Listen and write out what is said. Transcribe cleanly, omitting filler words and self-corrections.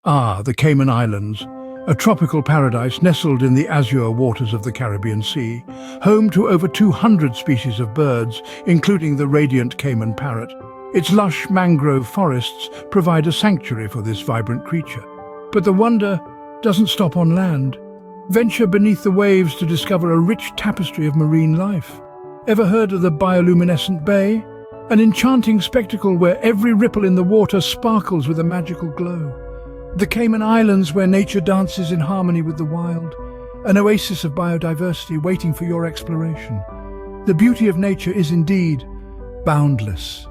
Ah, the Cayman Islands, a tropical paradise nestled in the azure waters of the Caribbean Sea, home to over 200 species of birds, including the radiant Cayman parrot. Its lush mangrove forests provide a sanctuary for this vibrant creature. But the wonder doesn't stop on land. Venture beneath the waves to discover a rich tapestry of marine life. Ever heard of the bioluminescent bay? An enchanting spectacle where every ripple in the water sparkles with a magical glow. The Cayman Islands, where nature dances in harmony with the wild, an oasis of biodiversity waiting for your exploration. The beauty of nature is indeed boundless.